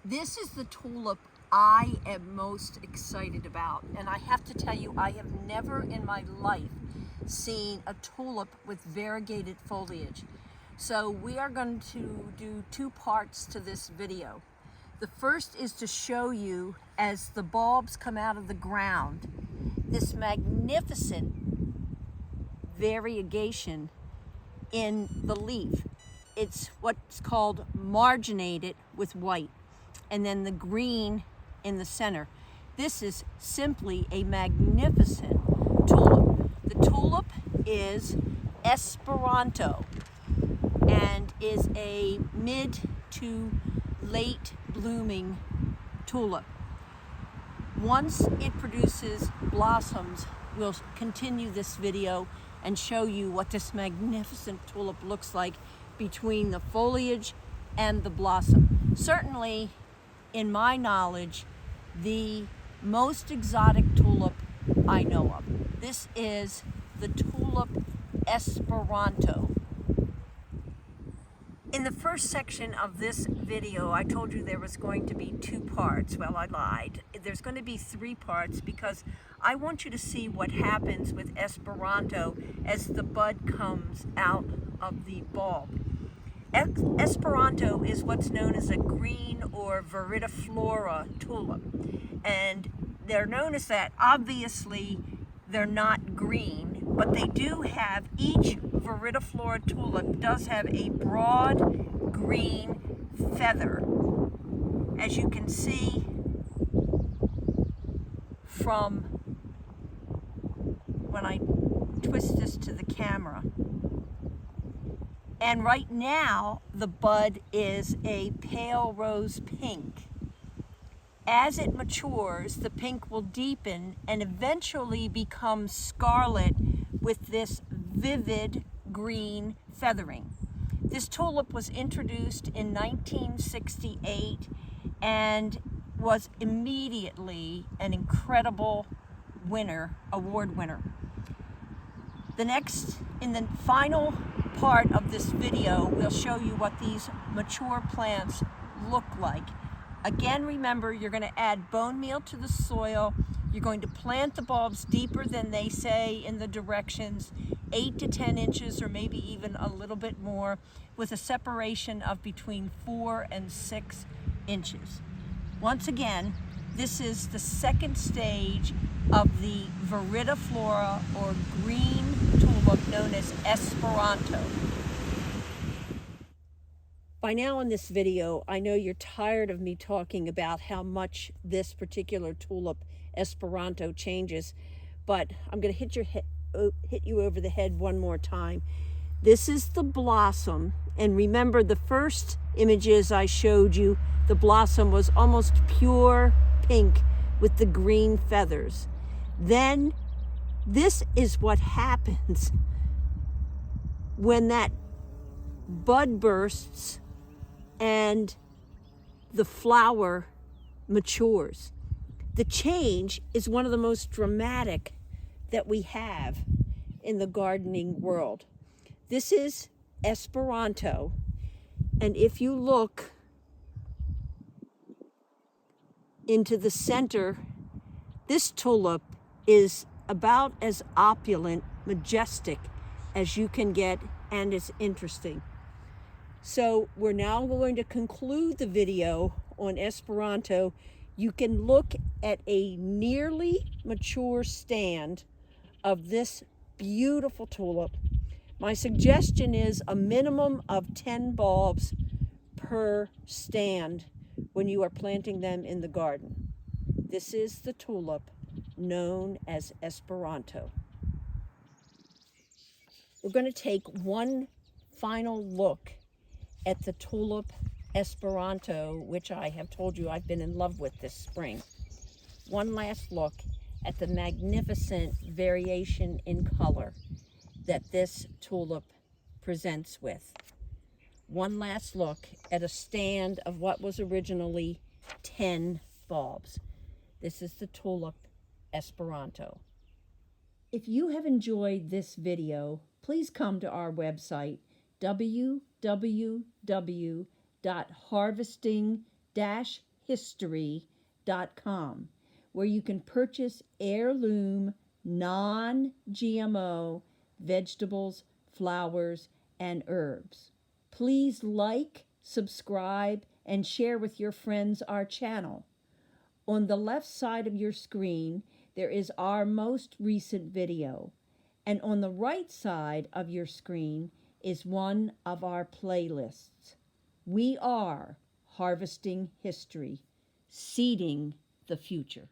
This is the tulip I am most excited about, and I have to tell you, I have never in my life seen a tulip with variegated foliage. So we are going to do two parts to this video. The first is to show you, as the bulbs come out of the ground, this magnificent variegation in the leaf. It's what's called marginated with white, and then the green in the center. This is simply a magnificent tulip. The tulip is Esperanto and is a mid to late blooming tulip. Once it produces blossoms, we'll continue this video and show you what this magnificent tulip looks like between the foliage and the blossom. Certainly, in my knowledge, the most exotic tulip I know of. This is the tulip Esperanto. In the first section of this video, I told you there was going to be two parts. Well, I lied. There's going to be three parts because I want you to see what happens with Esperanto as the bud comes out of the bulb. Esperanto is what's known as a green or Viridiflora tulip, and they're known as that. Obviously, they're not green, but they do have, each Viridiflora tulip does have a broad green feather, as you can see from when I twist this to the camera. And right now, the bud is a pale rose pink. As it matures, the pink will deepen and eventually become scarlet with this vivid green feathering. This tulip was introduced in 1968 and was immediately an incredible award winner. In the final part of this video, we'll show you what these mature plants look like. Again, remember, you're going to add bone meal to the soil. You're going to plant the bulbs deeper than they say in the directions, 8 to 10 inches or maybe even a little bit more, with a separation of between 4 and 6 inches. Once again, this is the second stage of the Viridiflora or green tulip known as Esperanto. By now in this video, I know you're tired of me talking about how much this particular tulip Esperanto changes, but I'm going to hit you over the head one more time. This is the blossom, and remember the first images I showed you, the blossom was almost pure pink with the green feathers. Then this is what happens when that bud bursts and the flower matures. The change is one of the most dramatic that we have in the gardening world. This is Esperanto, and if you look into the center, this tulip is about as opulent, majestic as you can get, and it's interesting. So we're now going to conclude the video on Esperanto. You can look at a nearly mature stand of this beautiful tulip. My suggestion is a minimum of 10 bulbs per stand when you are planting them in the garden. This is the tulip known as Esperanto. We're going to take one final look at the tulip Esperanto, which I have told you I've been in love with this spring. One last look at the magnificent variation in color that this tulip presents with. One last look at a stand of what was originally 10 bulbs. This is the tulip Esperanto. If you have enjoyed this video, please come to our website, www.harvesting-history harvestinghistory.com, where you can purchase heirloom, non-GMO vegetables, flowers, and herbs. Please like, subscribe, and share with your friends our channel. On the left side of your screen, there is our most recent video, and on the right side of your screen is one of our playlists. We are Harvesting History, seeding the future.